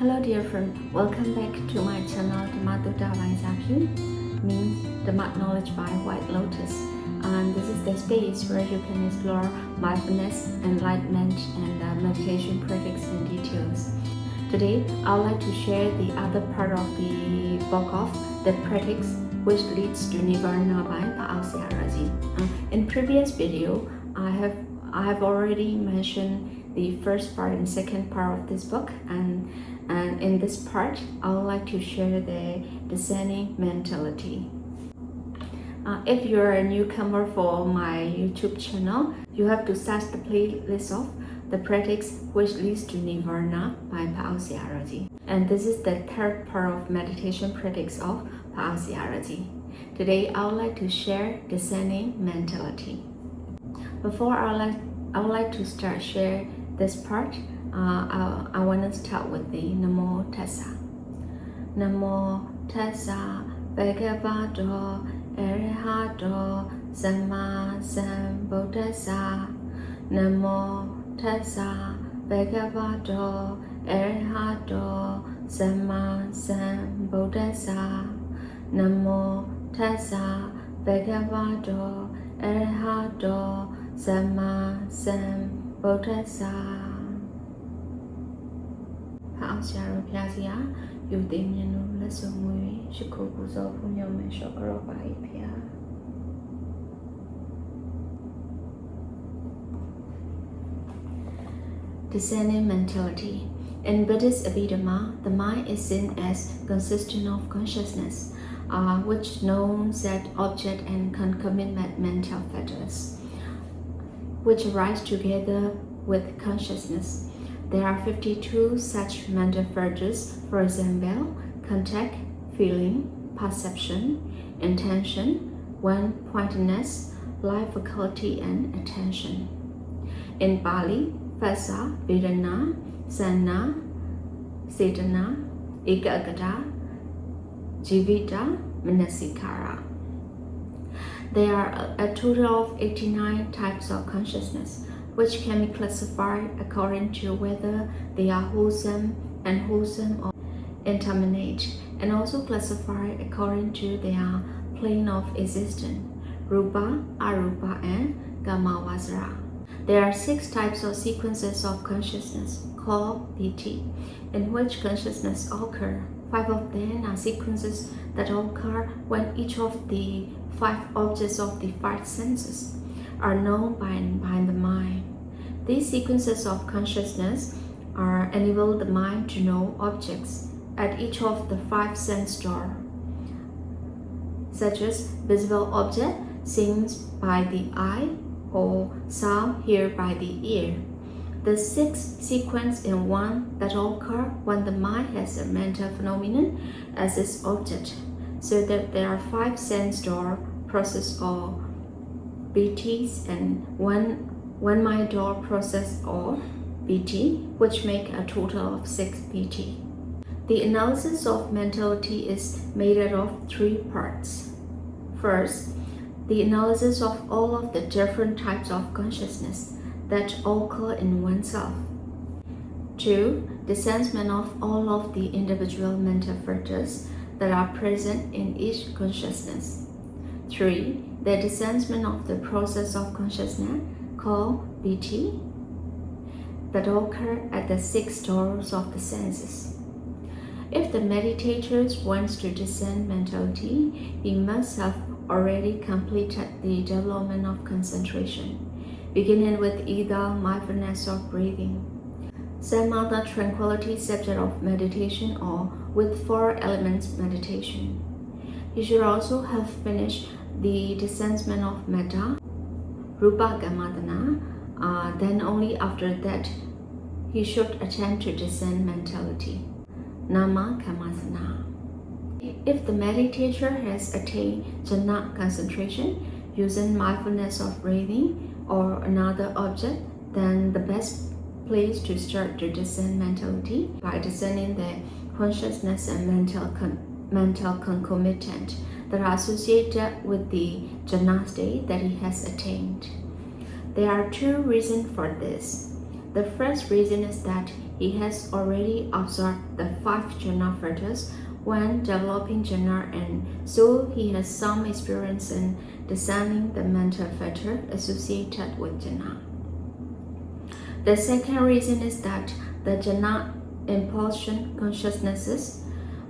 Hello dear friend, welcome back to my channel Dhamma by Zapyu, means Dhamma knowledge by White Lotus. And this is the space where you can explore mindfulness, enlightenment, and meditation practice in details. Today, I would like to share the other part of the book of the practice which leads to Nibbana by Pa Auk. In previous video, I have already mentioned the first part and second part of this book, and in this part, I would like to share the discerning mentality. If you're a newcomer for my YouTube channel, you have to search the playlist of the practice which leads to Nibbana by Pa Auk. And this is the third part of meditation practice of Pa Auk. Today, I would like to share discerning mentality. Before I would like to share this part, I want to start with the Namo Tassa. Namo Tassa Bhagavato Arahato Samma Sambuddhassa. Namo Tassa Bhagavato Arahato Samma Sambuddhassa. Namo Tassa Bhagavato Arahato Samma Sambuddhassa. Pa Auk ဆရာတော်ဘုရားစီဟာယူသိမြင်လို့လက်ဆုံမွေရှိခိုးပူဇော်ဖူးမြော်မယ်လျှော်ကြောပါ၏ဘုရား Discerning mentality. In Buddhist Abhidhamma, the mind is seen as consistent of consciousness, which knows that object and concomitant mental factors, which arise together with consciousness. There are 52 such mental factors, for example, contact, feeling, perception, intention, one-pointedness, life faculty, and attention. In Pali, Phassa, Vedana, Sanna, Cetana, Ekagata, Jivita, Manasikara. There are a total of 89 types of consciousness, which can be classified according to whether they are wholesome, unwholesome, or interminate, and also classified according to their plane of existence, rupa, arupa, and kamavasara. There are 6 types of sequences of consciousness called piti, in which consciousness occur. 5 of them are sequences that occur when each of the 5 objects of the 5 senses are known by the mind. These sequences of consciousness enable the mind to know objects at each of the 5 sense doors, such as visible object seen by the eye or sound heard by the ear. The 6 sequence in one that occur when the mind has a mental phenomenon as its object, so that there are 5 sense door process or BTs and one mind door process or BT, which make a total of 6 BT. The analysis of mentality is made out of 3 parts. First, the analysis of all of the different types of consciousness that occur in oneself. 2. The assessment of all of the individual mental factors that are present in each consciousness. 3. The assessment of the process of consciousness called BT that occur at the 6 doors of the senses. If the meditator wants to discern mentality, he must have already completed the development of concentration, beginning with either mindfulness or breathing, some other tranquility subject of meditation, or with 4 elements meditation. He should also have finished the discernment of metta, rupa gamadana, then only after that he should attempt to discern mentality, nama kamasana. If the meditator has attained jhana concentration using mindfulness of breathing or another object, then the best place to start to discern mentality by discerning the consciousness and mental concomitant that are associated with the jhana state that he has attained. There are 2 reasons for this. The first reason is that he has already observed the 5 jhana fetters when developing jhana, and so he has some experience in discerning the mental fetter associated with jhana. The second reason is that the jhana impulsion consciousnesses,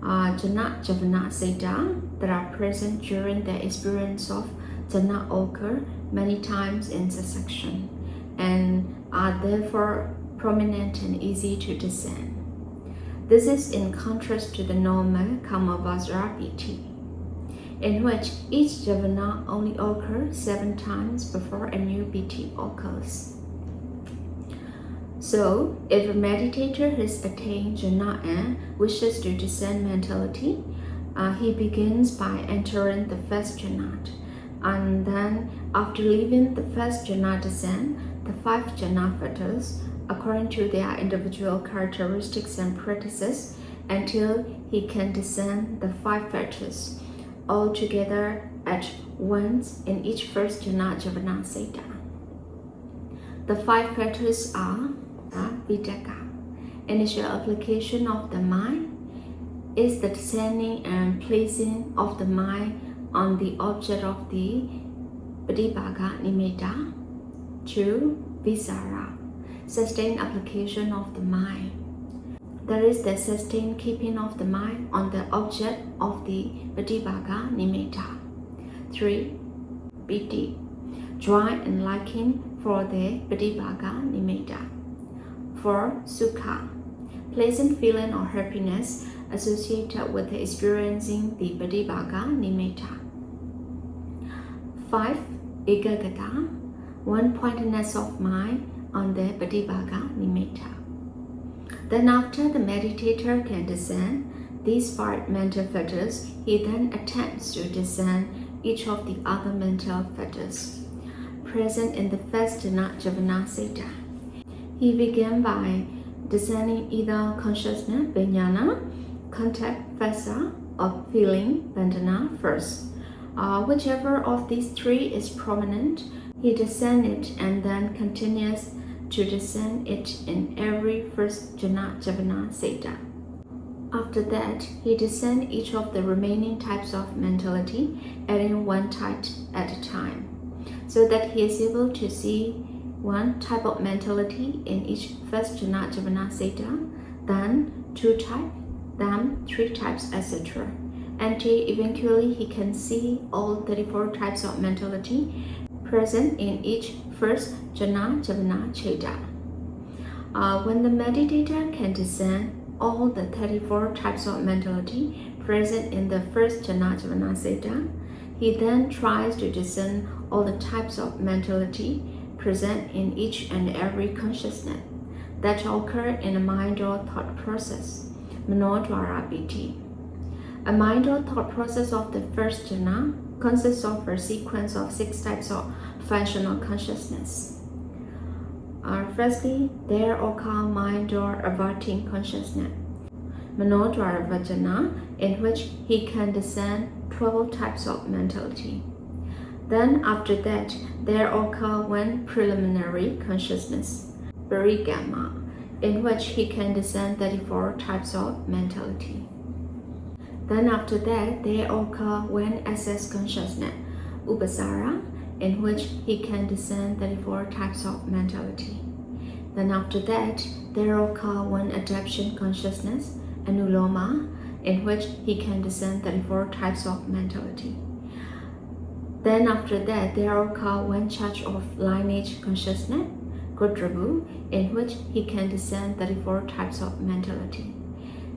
jhana javana sayadaw, that are present during the experience of jhana occur many times in succession and are therefore prominent and easy to discern. This is in contrast to the normal kamavajra biti, in which each javana only occurs 7 times before a new biti occurs. So, if a meditator has attained jhana and wishes to discern mentality, he begins by entering the first jhana, and then after leaving the first jhana descent, the 5 jhana fetters, according to their individual characteristics and practices, until he can discern the 5 fetters all together at once in each first jhana javana sayadaw. The 5 fetters are vitaka, initial application of the mind, is the discerning and placing of the mind on the object of the pratibhaga nimitta. 2. Visara, sustained application of the mind. That is the sustained keeping of the mind on the object of the pratibhaga nimitta. 3. Piti, joy and liking for the pratibhaga nimitta. 4. Sukha, pleasant feeling or happiness associated with experiencing the pratibhaga nimitta. 5. Ekagata, one-pointedness of mind on the pratibhaga nimitta. Then after the meditator can discern these 5 mental fetters, he then attempts to discern each of the other mental fetters present in the first jhana javana sayadaw. He began by discerning either consciousness, vijnana, contact, phasa, or feeling, bandhana first. Whichever of these 3 is prominent, he discerns it and then continues to discern it in every first jhana javana sayadaw. After that, he discerns each of the remaining types of mentality, adding 1 type at a time, so that he is able to see 1 type of mentality in each first jhana javana sayadaw, then 2 types, then 3 types, etc. Until eventually he can see all 34 types of mentality present in each first jhana javana sayadaw. When the meditator can discern all the 34 types of mentality present in the first jhana javana sayadaw, he then tries to discern all the types of mentality present in each and every consciousness that occur in a mind or thought process, manodwara biti. A mind or thought process of the first jhana consists of a sequence of 6 types of functional consciousness. Firstly, there occur mind or averting consciousness, manodwara vajana, in which he can discern 12 types of mentality. Then after that, there occur 1 preliminary consciousness, parigama, in which he can discern 34 types of mentality. Then after that, there occur 1 access consciousness, upasara, in which he can discern 34 types of mentality. Then after that, there occur 1 adaptation consciousness, anuloma, in which he can discern 34 types of mentality. Then after that, there occur 1 charge of lineage consciousness, godrabu, in which he can discern 34 types of mentality.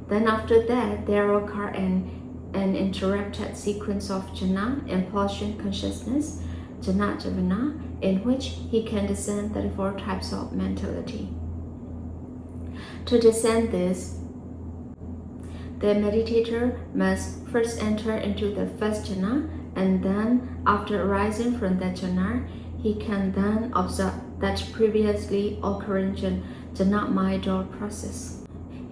Then after that, there occur an interrupted sequence of jhana, impulsion consciousness, jhana javana, in which he can discern 34 types of mentality. To discern this, the meditator must first enter into the first jhana, and then after arising from that jhana, he can then observe that previously occurring jhana mind or process.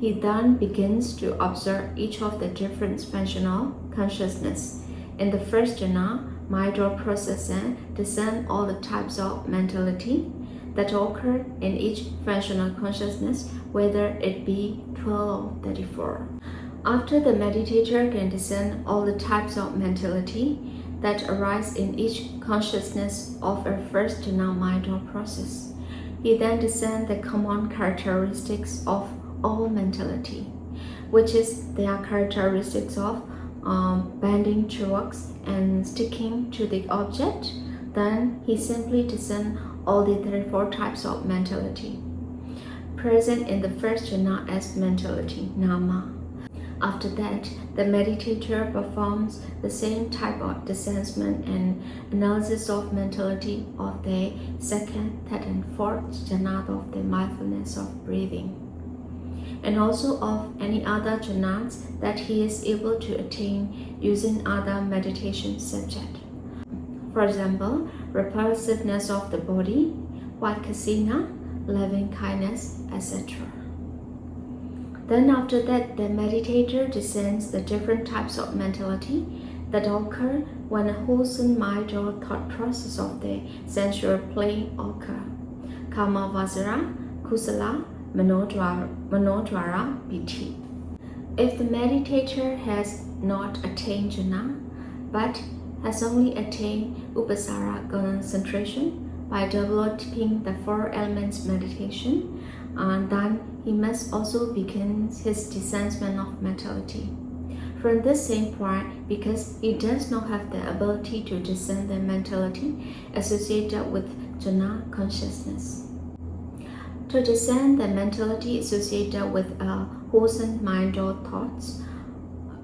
He then begins to observe each of the different functional consciousness in the first jhana mind or process and discern all the types of mentality. that occur in each functional consciousness, whether it be 12 or 34. After the meditator can discern all the types of mentality that arise in each consciousness of a first jhana mind or process, he then discerns the common characteristics of all mentality, which is their characteristics of bending towards and sticking to the object. Then he simply discerns all the 34 types of mentality present in the first jhana as mentality, nama. After that, the meditator performs the same type of discernment and analysis of mentality of the second, third, and fourth jhana of the mindfulness of breathing, and also of any other jhanas that he is able to attain using other meditation subject. For example, repulsiveness of the body, vaikasina, loving kindness, etc. Then after that, the meditator discerns the different types of mentality that occur when a wholesome mind or thought process of the sensual plane occur. Kama vasara, kusala, manodvara, piti. If the meditator has not attained jhana, but has only attained upasara concentration by developing the 4 elements meditation, then he must also begin his discernment of mentality. From this same point, because he does not have the ability to discern the mentality associated with jhana consciousness. To discern the mentality associated with a wholesome mind or thoughts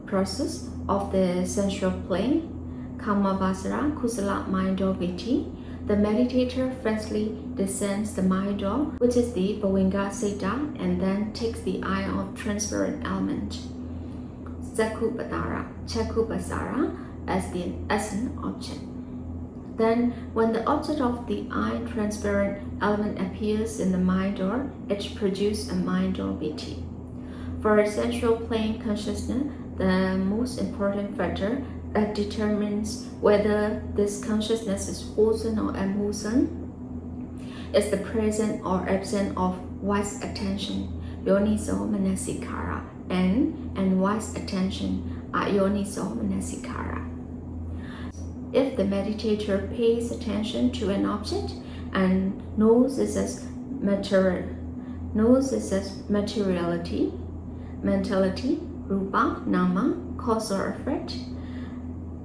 process of the sensual plane, kama vasara, kusala mind or viti, the meditator firstly discerns the mind or, which is the bhavinga sayadaw, and then takes the eye of transparent element, chakupasara, as an object. Then, when the object of the eye transparent element appears in the mind or, it produces a mind or viti. For essential plane consciousness, the most important factor that determines whether this consciousness is wholesome or unwholesome is the presence or absence of wise attention, yoniso manasikara, and wise attention, ayoniso manasikara. If the meditator pays attention to an object and knows it as materiality, mentality, rupa, nama, cause or effect,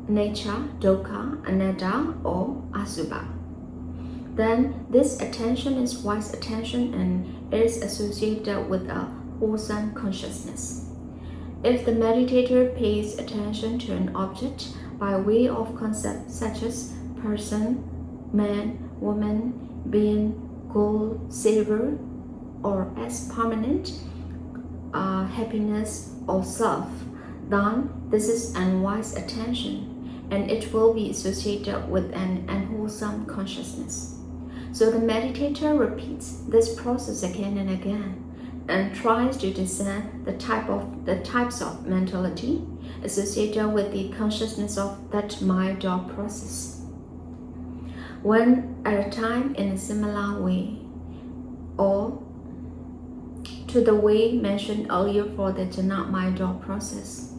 nature, dukkha, anatta, or asubha, then this attention is wise attention and is associated with a wholesome consciousness. If the meditator pays attention to an object by way of concepts such as person, man, woman, being, goal, savor, or as permanent, happiness, or self, then this is unwise attention, and it will be associated with an unwholesome consciousness. So the meditator repeats this process again and again and tries to discern the types of mentality associated with the consciousness of that mind or process, one at a time in a similar way, or to the way mentioned earlier for the jhana mind or process,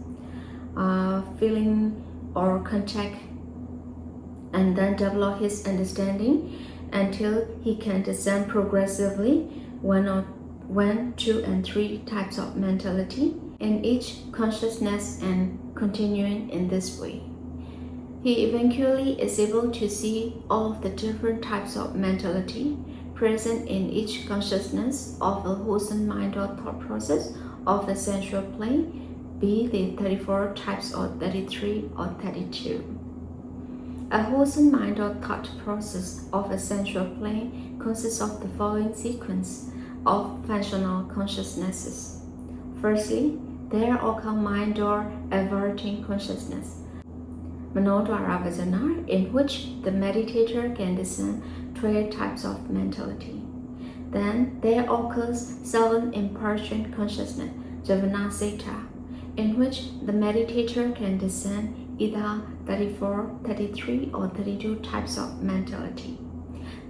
feeling or contact, and then develop his understanding until he can discern progressively 1, 2, and 3 types of mentality in each consciousness, and continuing in this way. He eventually is able to see all of the different types of mentality present in each consciousness of a wholesome mind or thought process of the sensual plane, be the 34 types or 33 or 32. A wholesome mind or thought process of a sensual plane consists of the following sequence of functional consciousnesses. Firstly, there occur mind or averting consciousness, manodvara vajana, in which the meditator can discern 12 types of mentality. Then there occurs 7 impartial consciousness, javana seta, in which the meditator can discern either 34, 33, or 32 types of mentality.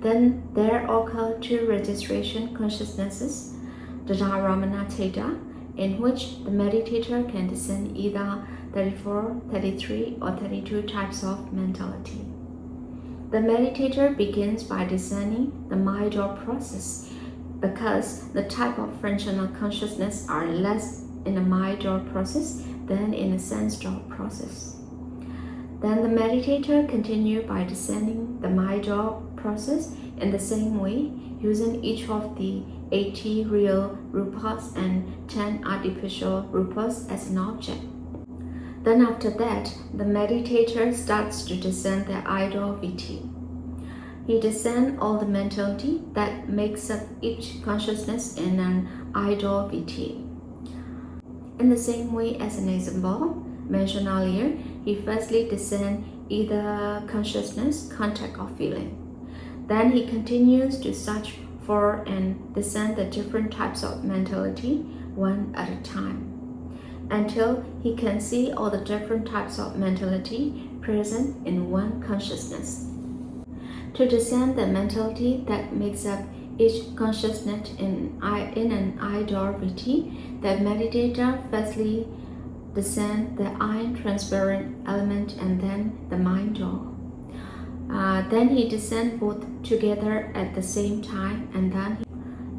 Then there occur two registration consciousnesses, Dadaramana Theta, in which the meditator can discern either 34, 33, or 32 types of mentality. The meditator begins by discerning the mind-door process because the type of functional consciousness are less in the mind-door process than in the sense-door process. Then the meditator continues by discerning the mind-door process in the same way, using each of the 80 real rupas and 10 artificial rupas as an object. Then after that, the meditator starts to discern the idol viti. He discerns all the mentality that makes up each consciousness in an idol viti. In the same way as an example mentioned earlier, he firstly discerns either consciousness, contact, or feeling. Then he continues to search for and discern the different types of mentality one at a time, until he can see all the different types of mentality present in one consciousness. To discern the mentality that makes up each consciousness in an idol viti, the meditator firstly discern the iron transparent element and then the mind door. Then he discerns both together at the same time, and then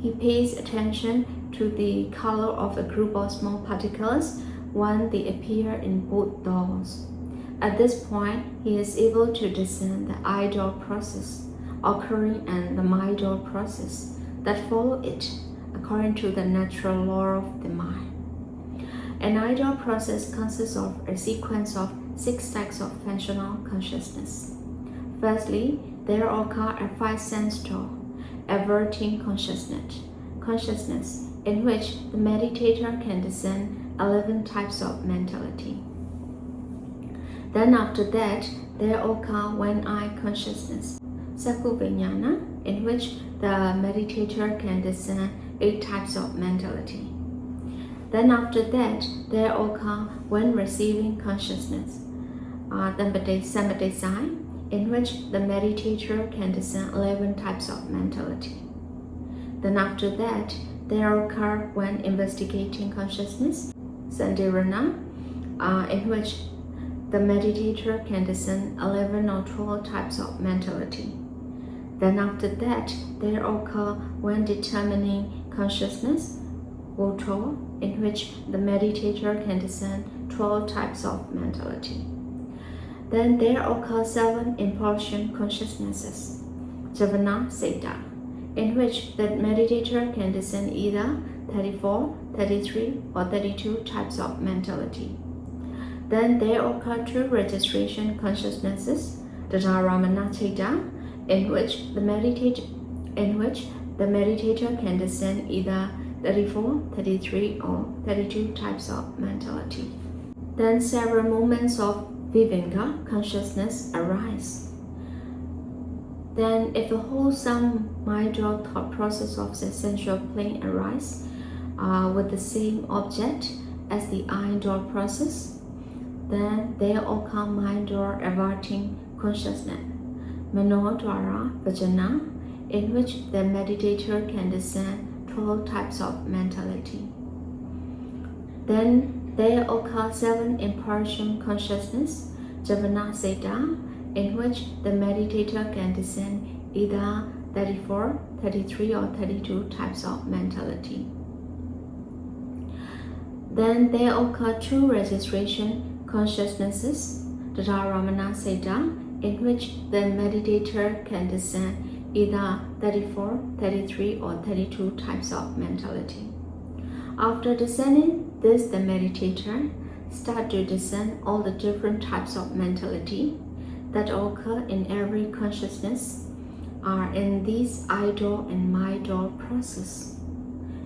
he pays attention to the color of a group of small particles when they appear in both doors. At this point, he is able to discern the idol process occurring and the mind door process that follow it according to the natural law of the mind. An idol process consists of a sequence of 6 types of functional consciousness. Firstly, there occur a 5 sense door, averting consciousness in which the meditator can discern 11 types of mentality. Then after that, there occur one-eye consciousness, Sakku Vijnana, in which the meditator can discern 8 types of mentality. Then after that, there occur one receiving consciousness, Samadhi, in which the meditator can discern 11 types of mentality. Then after that, there occur one investigating consciousness, Sandirana, in which the meditator can discern 11 or 12 types of mentality. Then after that, there occur one determining consciousness, Voto, in which the meditator can discern 12 types of mentality. Then there occur 7 impulsion consciousnesses, Javana Sayadaw, in which the meditator can discern either 34, 33, or 32 types of mentality. Then there occur 2 registration consciousnesses, Dadaramana Theta, in which the meditator can discern either 34, 33, or 32 types of mentality. Then several moments of Viveka consciousness arise. Then if a wholesome mind-door thought process of the essential plane arise with the same object as the iron-door process, then there occur mind-door averting consciousness, Manodwara Vajana, in which the meditator can discern 12 types of mentality. Then there occur 7 impulsion consciousness, Javana Sayadaw, in which the meditator can discern either 34, 33, or 32 types of mentality. Then there occur 2 registration consciousnesses, Dadaramana Sayadaw, in which the meditator can discern either 34, 33, or 32 types of mentality. After discerning this, the meditator starts to discern all the different types of mentality that occur in every consciousness are in this idol and mind-door process,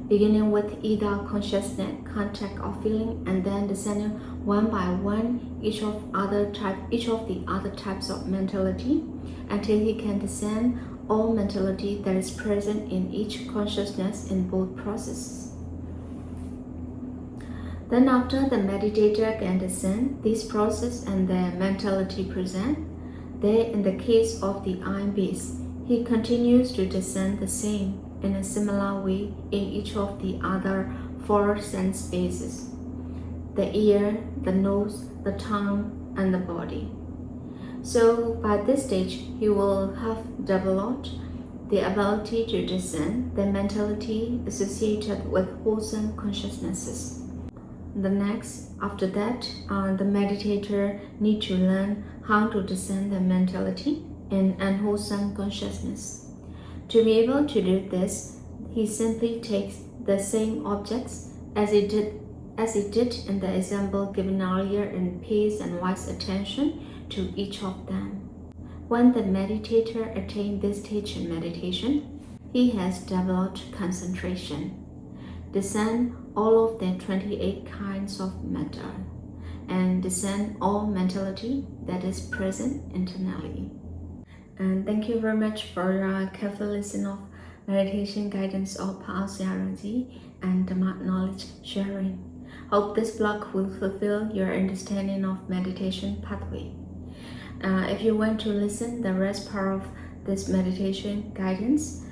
beginning with either consciousness, contact, or feeling, and then discerning one by one each of the other types of mentality until he can discern all mentality that is present in each consciousness in both processes. Then after the meditator can discern this process and the mentality present, there in the case of the iron base, He continues to discern the same in a similar way in each of the other 4 sense bases: the ear, the nose, the tongue, and the body. So by this stage, he will have developed the ability to discern the mentality associated with wholesome consciousnesses. After that, the meditator needs to learn how to discern the mentality in unwholesome consciousness. To be able to do this, he simply takes the same objects as he did in the example given earlier and pays and wise attention to each of them. When the meditator attains this stage in meditation, he has developed concentration, discern all of the 28 kinds of matter, and discern all mentality that is present internally. And thank you very much for careful listening of meditation guidance of Pa Auk and Dhamma knowledge sharing. Hope this blog will fulfill your understanding of meditation pathway. If you want to listen the rest part of this meditation guidance,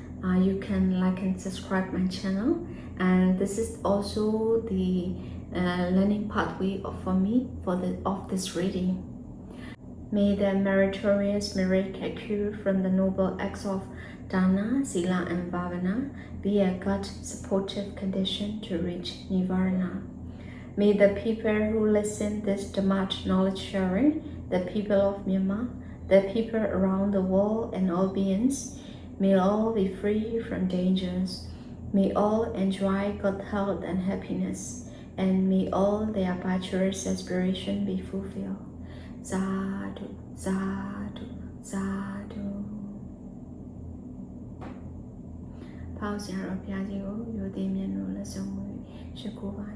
you can like and subscribe my channel. And this is also the learning pathway for me of this reading. May the meritorious merit accrued from the noble acts of dana, sila, and bhavana be a God-supportive condition to reach nirvana. May the people who listen this Dhamma knowledge sharing, the people of Myanmar, the people around the world, and all beings, may all be free from dangers. May all enjoy good health and happiness, and may all their virtuous aspirations be fulfilled. Sayadaw, sayadaw, sayadaw. Pa Auk ဆရာတော်ဘုရားကြီးကိုယိုသေးမြတ်လို့လက်ဆောင်မှုရှိခိုးပါ